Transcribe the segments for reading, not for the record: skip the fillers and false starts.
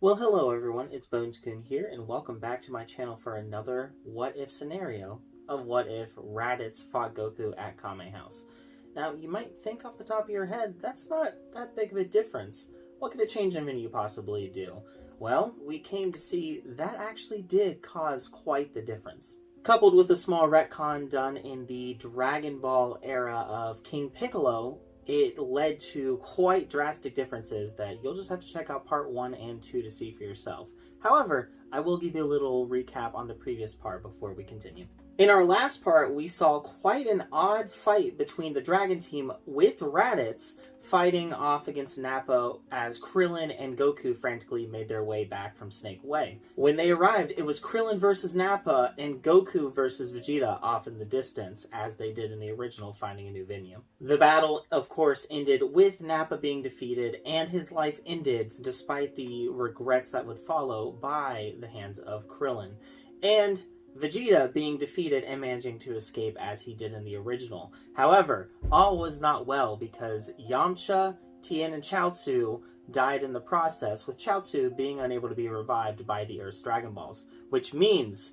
Well, hello everyone, it's Bones-kun here, and welcome back to my channel for another what-if scenario of what if Raditz fought Goku at Kame House. Now, you might think off the top of your head, that's not that big of a difference. What could a change in venue possibly do? Well, we came to see that actually did cause quite the difference. Coupled with a small retcon done in the Dragon Ball era of King Piccolo, it led to quite drastic differences that you'll just have to check out part 1 and 2 to see for yourself. However, I will give you a little recap on the previous part before we continue. In our last part, we saw quite an odd fight between the Dragon Team with Raditz fighting off against Nappa as Krillin and Goku frantically made their way back from Snake Way. When they arrived, it was Krillin versus Nappa and Goku versus Vegeta off in the distance, as they did in the original Finding a New Venue. The battle, of course, ended with Nappa being defeated, and his life ended, despite the regrets that would follow, by the hands of Krillin. And Vegeta being defeated and managing to escape as he did in the original. However, all was not well because Yamcha, Tien, and Chaozu died in the process, with Chaozu being unable to be revived by the Earth's Dragon Balls, which means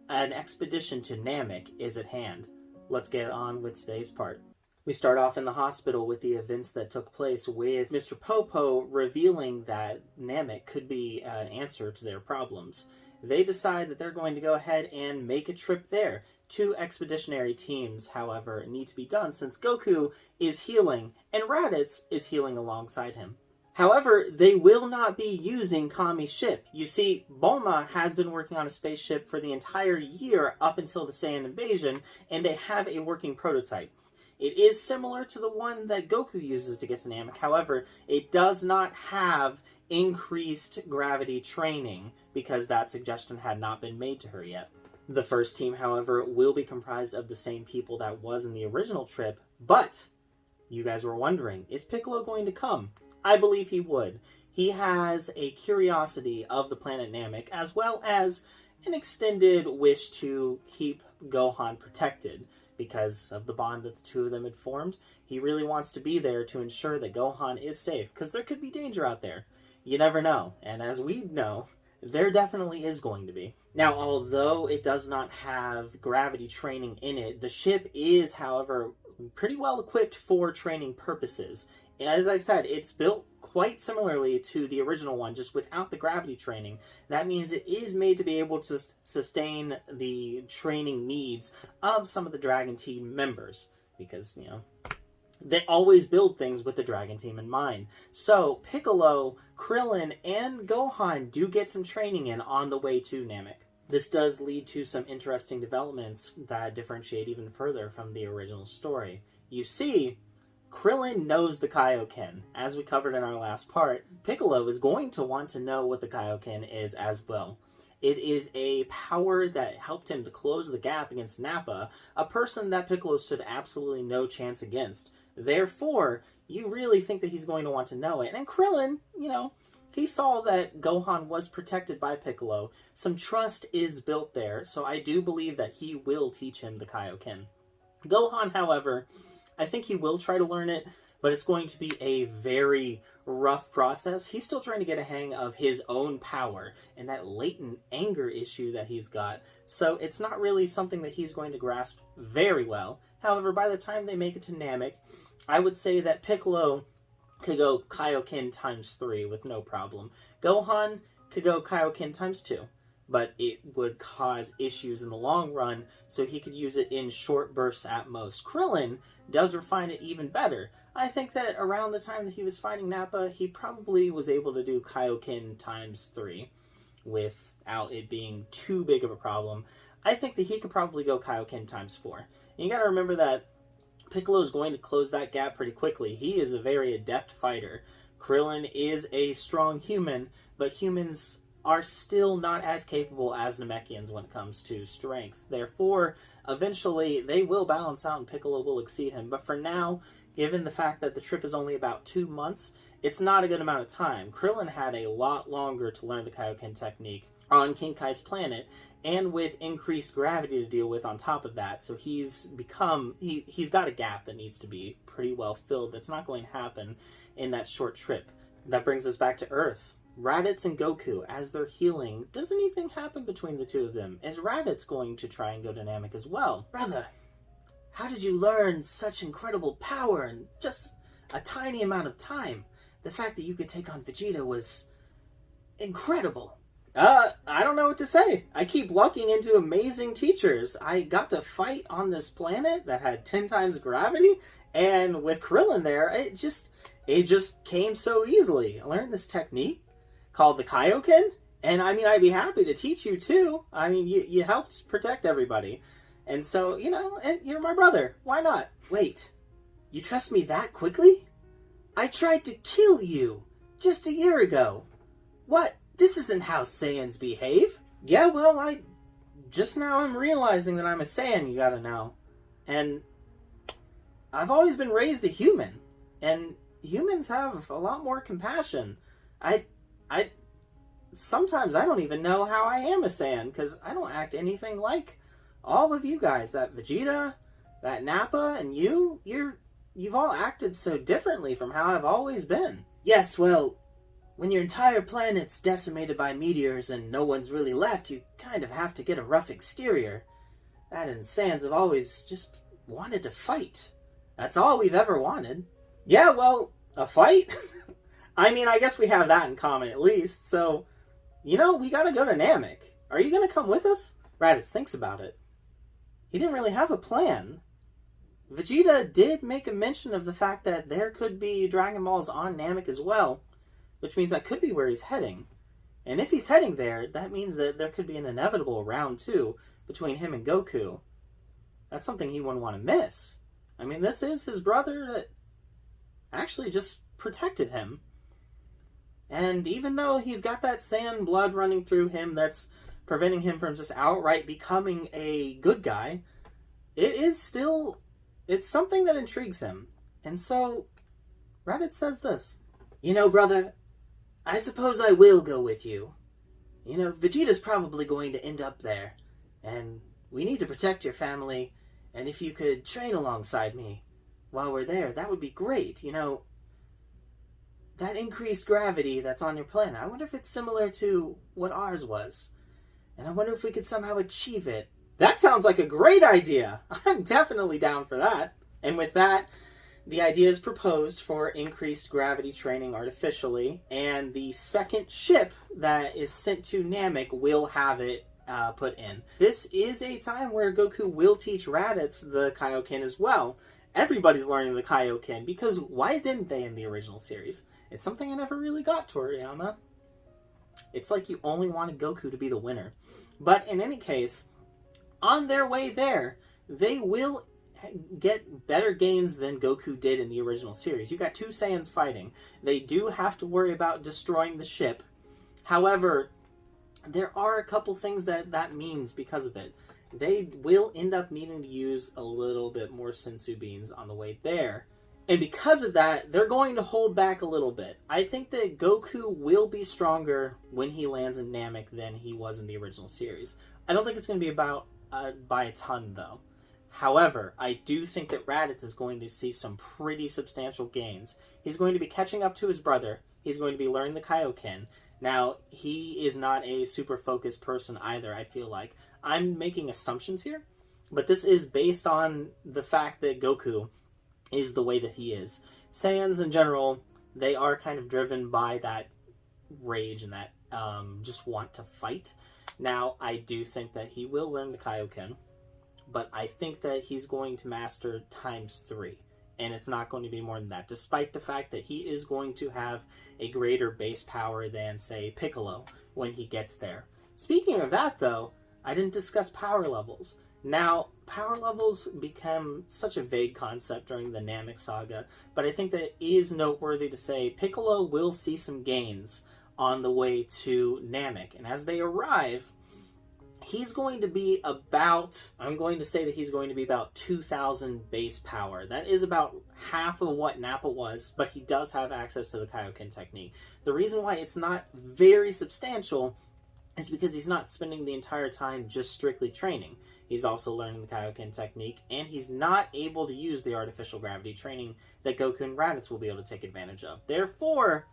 an expedition to Namek is at hand. Let's get on with today's part. We start off in the hospital with the events that took place, with Mr. Popo revealing that Namek could be an answer to their problems. They decide that they're going to go ahead and make a trip there. 2 expeditionary teams, however, need to be done since Goku is healing and Raditz is healing alongside him. However, they will not be using Kame's ship. You see, Bulma has been working on a spaceship for the entire year up until the Saiyan invasion, and they have a working prototype. It is similar to the one that Goku uses to get to Namek. However, it does not have increased gravity training because that suggestion had not been made to her yet. The first team, however, will be comprised of the same people that was in the original trip, but you guys were wondering, is Piccolo going to come? I believe he would. He has a curiosity of the planet Namek, as well as an extended wish to keep Gohan protected. Because of the bond that the two of them had formed, he really wants to be there to ensure that Gohan is safe, because there could be danger out there. You never know, and as we know, there definitely is going to be. Now, although it does not have gravity training in it, the ship is, however, pretty well equipped for training purposes. As I said, it's built quite similarly to the original one, just without the gravity training. That means it is made to be able to sustain the training needs of some of the Dragon Team members, because, you know, they always build things with the Dragon Team in mind. So, Piccolo, Krillin, and Gohan do get some training in on the way to Namek. This does lead to some interesting developments that differentiate even further from the original story. You see, Krillin knows the Kaioken. As we covered in our last part, Piccolo is going to want to know what the Kaioken is as well. It is a power that helped him to close the gap against Nappa, a person that Piccolo stood absolutely no chance against. Therefore, you really think that he's going to want to know it. And Krillin, you know, he saw that Gohan was protected by Piccolo. Some trust is built there, so I do believe that he will teach him the Kaioken. Gohan, however, I think he will try to learn it, but it's going to be a very rough process. He's still trying to get a hang of his own power and that latent anger issue that he's got. So it's not really something that he's going to grasp very well. However, by the time they make it to Namek, I would say that Piccolo could go Kaioken times 3 with no problem. Gohan could go Kaioken times 2. But it would cause issues in the long run, so he could use it in short bursts at most. Krillin does refine it even better. I think that around the time that he was fighting Nappa, he probably was able to do Kaioken times 3 without it being too big of a problem. I think that he could probably go Kaioken times 4. And you gotta remember that Piccolo is going to close that gap pretty quickly. He is a very adept fighter. Krillin is a strong human, but humans are still not as capable as Namekians when it comes to strength. Therefore, eventually, they will balance out and Piccolo will exceed him. But for now, given the fact that the trip is only about 2 months, it's not a good amount of time. Krillin had a lot longer to learn the Kaioken technique on King Kai's planet, and with increased gravity to deal with on top of that. So he's got a gap that needs to be pretty well filled. That's not going to happen in that short trip. That brings us back to Earth. Raditz and Goku, as they're healing, does anything happen between the two of them? Is Raditz going to try and go dynamic as well? Brother, how did you learn such incredible power in just a tiny amount of time? The fact that you could take on Vegeta was incredible. I don't know what to say. I keep lucking into amazing teachers. I got to fight on this planet that had 10 times gravity, and with Krillin there, it just came so easily. I learned this technique called the Kaioken, and I mean, I'd be happy to teach you too. I mean, you helped protect everybody. And so, you know, you're my brother. Why not? Wait, you trust me that quickly? I tried to kill you just a year ago. What? This isn't how Saiyans behave. Yeah, well, I just now am realizing that I'm a Saiyan, you gotta know. And I've always been raised a human. And humans have a lot more compassion. Sometimes I don't even know how I am a Saiyan, because I don't act anything like all of you guys. That Vegeta, that Nappa, and you've all acted so differently from how I've always been. Yes, well, when your entire planet's decimated by meteors and no one's really left, you kind of have to get a rough exterior. That and Saiyans have always just wanted to fight. That's all we've ever wanted. Yeah, well, a fight? I mean, I guess we have that in common at least, so, you know, we gotta go to Namek. Are you gonna come with us? Raditz thinks about it. He didn't really have a plan. Vegeta did make a mention of the fact that there could be Dragon Balls on Namek as well, which means that could be where he's heading. And if he's heading there, that means that there could be an inevitable round 2 between him and Goku. That's something he wouldn't want to miss. I mean, this is his brother that actually just protected him. And even though he's got that Saiyan blood running through him that's preventing him from just outright becoming a good guy, it's something that intrigues him. And so, Raditz says this. You know, brother, I suppose I will go with you. You know, Vegeta's probably going to end up there, and we need to protect your family, and if you could train alongside me while we're there, that would be great. You know, that increased gravity that's on your planet, I wonder if it's similar to what ours was, and I wonder if we could somehow achieve it. That sounds like a great idea! I'm definitely down for that. And with that, the idea is proposed for increased gravity training artificially, and the second ship that is sent to Namek will have it put in. This is a time where Goku will teach Raditz the Kaioken as well. Everybody's learning the Kaioken, because why didn't they in the original series? It's something I never really got, Toriyama. It's like you only wanted Goku to be the winner. But in any case, on their way there, they will get better gains than Goku did in the original series. You got two Saiyans fighting. They do have to worry about destroying the ship. However, there are a couple things that means because of it. They will end up needing to use a little bit more Sensu beans on the way there. And because of that, they're going to hold back a little bit. I think that Goku will be stronger when he lands in Namek than he was in the original series. I don't think it's going to be about by a ton, though. However, I do think that Raditz is going to see some pretty substantial gains. He's going to be catching up to his brother. He's going to be learning the Kaioken. Now, he is not a super focused person either, I feel like. I'm making assumptions here, but this is based on the fact that Goku is the way that he is. Saiyans in general, they are kind of driven by that rage and that just want to fight. Now, I do think that he will learn the Kaioken, but I think that he's going to master ×3, and it's not going to be more than that, despite the fact that he is going to have a greater base power than, say, Piccolo when he gets there. Speaking of that, though, I didn't discuss power levels. Now, power levels become such a vague concept during the Namek saga, but I think that it is noteworthy to say Piccolo will see some gains on the way to Namek, and as they arrive, he's going to be about, I'm going to say that he's going to be about 2,000 base power. That is about half of what Nappa was, but he does have access to the Kaioken technique. The reason why it's not very substantial is because he's not spending the entire time just strictly training. He's also learning the Kaioken technique, and he's not able to use the artificial gravity training that Goku and Raditz will be able to take advantage of. Therefore,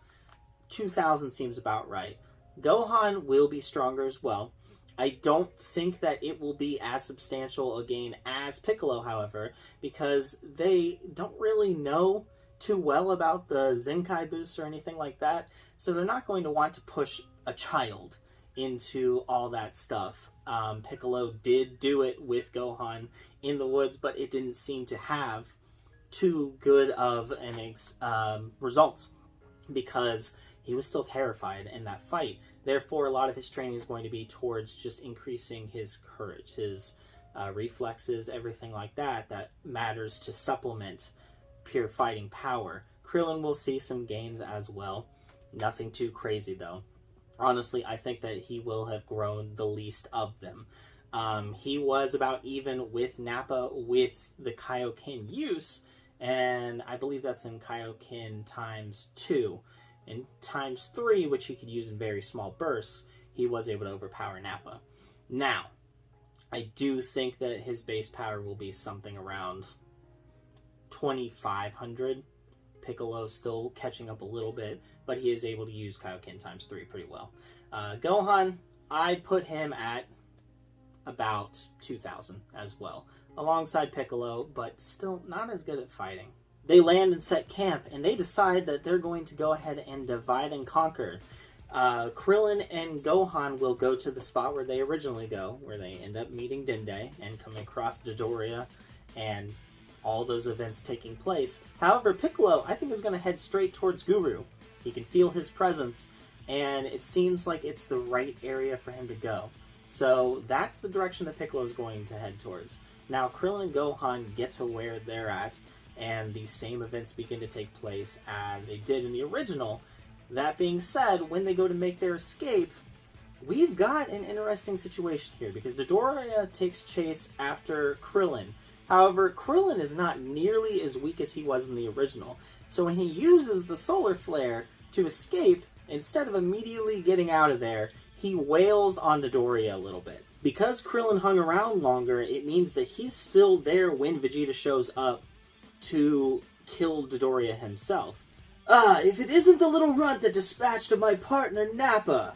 2,000 seems about right. Gohan will be stronger as well. I don't think that it will be as substantial a gain as Piccolo, however, because they don't really know too well about the Zenkai boost or anything like that, so they're not going to want to push a child into all that stuff. Piccolo did do it with Gohan in the woods, but it didn't seem to have too good of results because he was still terrified in that fight. Therefore, a lot of his training is going to be towards just increasing his courage, his reflexes, everything like that, that matters to supplement pure fighting power. Krillin will see some gains as well. Nothing too crazy, though. Honestly, I think that he will have grown the least of them. He was about even with Nappa with the Kaioken use, and I believe that's in Kaioken times 2. In times 3, which he could use in very small bursts, he was able to overpower Nappa. Now, I do think that his base power will be something around 2,500. Piccolo still catching up a little bit, but he is able to use Kaioken times 3 pretty well. Gohan, I'd put him at about 2,000 as well, alongside Piccolo, but still not as good at fighting. They land and set camp, and they decide that they're going to go ahead and divide and conquer. Krillin and Gohan will go to the spot where they originally go, where they end up meeting Dende and coming across Dodoria and all those events taking place. However, Piccolo, I think, is going to head straight towards Guru. He can feel his presence, and it seems like it's the right area for him to go. So that's the direction that Piccolo is going to head towards. Now, Krillin and Gohan get to where they're at, and the same events begin to take place as they did in the original. That being said, when they go to make their escape, we've got an interesting situation here, because Dodoria takes chase after Krillin. However, Krillin is not nearly as weak as he was in the original, so when he uses the solar flare to escape, instead of immediately getting out of there, he wails on Dodoria a little bit. Because Krillin hung around longer, it means that he's still there when Vegeta shows up to kill Dodoria himself. If it isn't the little runt that dispatched my partner Nappa.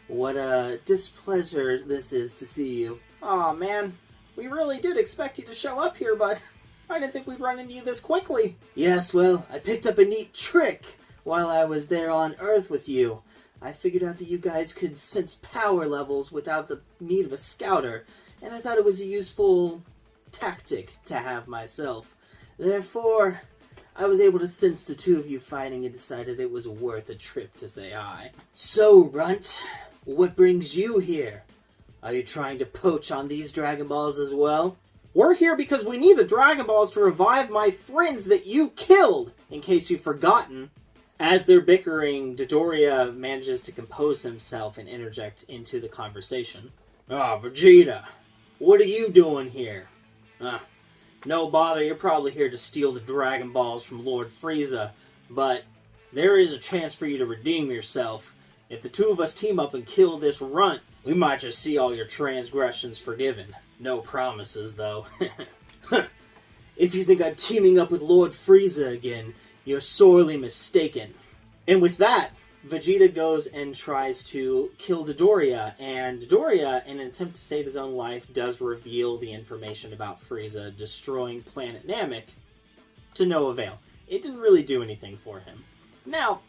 What a displeasure this is to see you. Aw, man. We really did expect you to show up here, but I didn't think we'd run into you this quickly. Yes, well, I picked up a neat trick while I was there on Earth with you. I figured out that you guys could sense power levels without the need of a scouter, and I thought it was a useful tactic to have myself. Therefore, I was able to sense the two of you fighting and decided it was worth a trip to say hi. So, Runt, what brings you here? Are you trying to poach on these Dragon Balls as well? We're here because we need the Dragon Balls to revive my friends that you killed, in case you've forgotten. As they're bickering, Dodoria manages to compose himself and interject into the conversation. Vegeta, what are you doing here? No bother, you're probably here to steal the Dragon Balls from Lord Frieza, but there is a chance for you to redeem yourself. If the two of us team up and kill this runt, we might just see all your transgressions forgiven. No promises, though. If you think I'm teaming up with Lord Frieza again, you're sorely mistaken. And with that, Vegeta goes and tries to kill Dodoria, and Dodoria, in an attempt to save his own life, does reveal the information about Frieza destroying Planet Namek to no avail. It didn't really do anything for him. Now,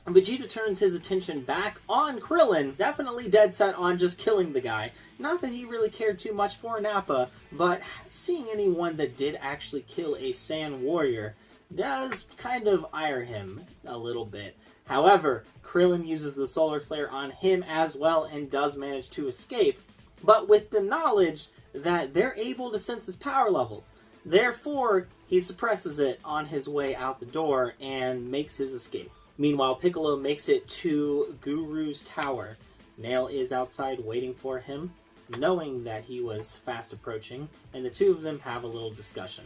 Vegeta turns his attention back on Krillin, definitely dead set on just killing the guy. Not that he really cared too much for Nappa, but seeing anyone that did actually kill a Saiyan warrior does kind of ire him a little bit. However, Krillin uses the solar flare on him as well and does manage to escape, but with the knowledge that they're able to sense his power levels. Therefore, he suppresses it on his way out the door and makes his escape. Meanwhile, Piccolo makes it to Guru's tower. Nail is outside waiting for him, knowing that he was fast approaching, and the two of them have a little discussion.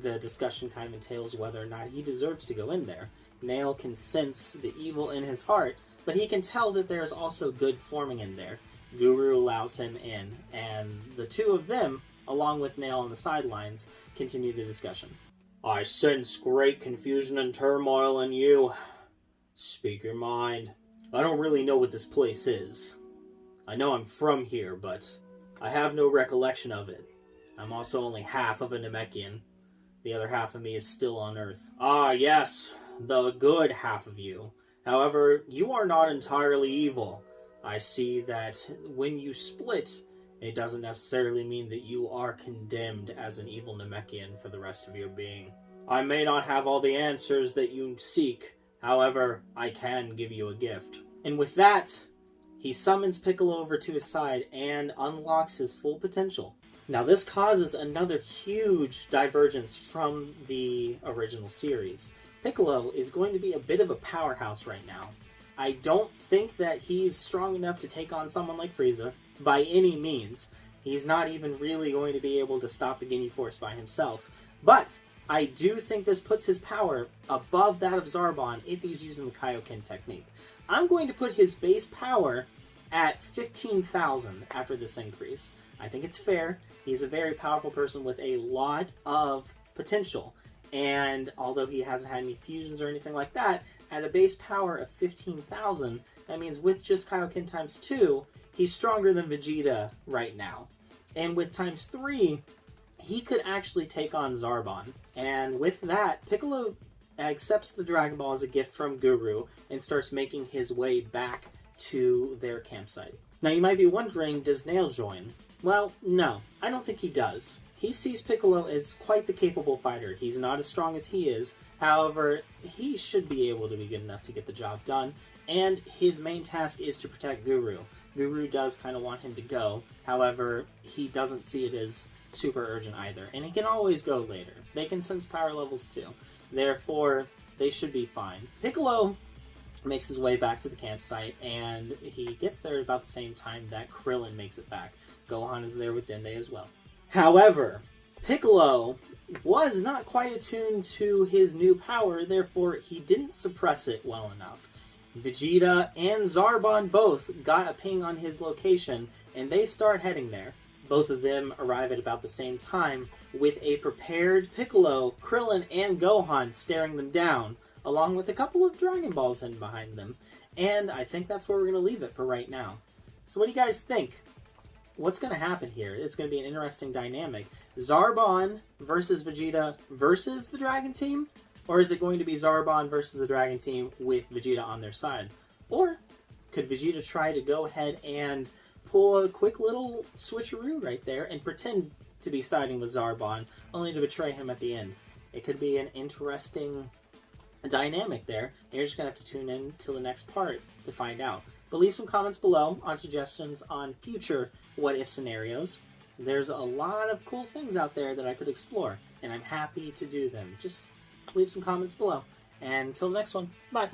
The discussion kind of entails whether or not he deserves to go in there. Nail can sense the evil in his heart, but he can tell that there is also good forming in there. Guru allows him in, and the two of them, along with Nail on the sidelines, continue the discussion. I sense great confusion and turmoil in you. Speak your mind. I don't really know what this place is. I know I'm from here, but I have no recollection of it. I'm also only half of a Namekian. The other half of me is still on Earth. Ah, yes, the good half of you. However, you are not entirely evil. I see that when you split, it doesn't necessarily mean that you are condemned as an evil Namekian for the rest of your being. I may not have all the answers that you seek. However, I can give you a gift. And with that, he summons Piccolo over to his side and unlocks his full potential. Now this causes another huge divergence from the original series. Piccolo is going to be a bit of a powerhouse right now. I don't think that he's strong enough to take on someone like Frieza by any means. He's not even really going to be able to stop the Ginyu Force by himself. But I do think this puts his power above that of Zarbon if he's using the Kaioken technique. I'm going to put his base power at 15,000 after this increase. I think it's fair. He's a very powerful person with a lot of potential. And although he hasn't had any fusions or anything like that, at a base power of 15,000, that means with just Kaioken times 2, he's stronger than Vegeta right now. And with times 3, he could actually take on Zarbon. And with that, Piccolo accepts the Dragon Ball as a gift from Guru and starts making his way back to their campsite. Now you might be wondering, does Nail join? Well, no, I don't think he does. He sees Piccolo as quite the capable fighter. He's not as strong as he is. However, he should be able to be good enough to get the job done. And his main task is to protect Guru. Guru does kind of want him to go. However, he doesn't see it as super urgent either. And he can always go later. They can sense power levels too. Therefore, they should be fine. Piccolo makes his way back to the campsite, and he gets there at about the same time that Krillin makes it back. Gohan is there with Dende as well. However, Piccolo was not quite attuned to his new power, therefore he didn't suppress it well enough. Vegeta and Zarbon both got a ping on his location, and they start heading there. Both of them arrive at about the same time, with a prepared Piccolo, Krillin, and Gohan staring them down, along with a couple of Dragon Balls hidden behind them. And I think that's where we're going to leave it for right now. So what do you guys think? What's going to happen here? It's going to be an interesting dynamic. Zarbon versus Vegeta versus the Dragon Team? Or is it going to be Zarbon versus the Dragon Team with Vegeta on their side? Or could Vegeta try to go ahead and pull a quick little switcheroo right there and pretend to be siding with Zarbon, only to betray him at the end? It could be an interesting dynamic there. You're just going to have to tune in till the next part to find out. But leave some comments below on suggestions on future what-if scenarios. There's a lot of cool things out there that I could explore, and I'm happy to do them. Just leave some comments below. And until the next one, bye!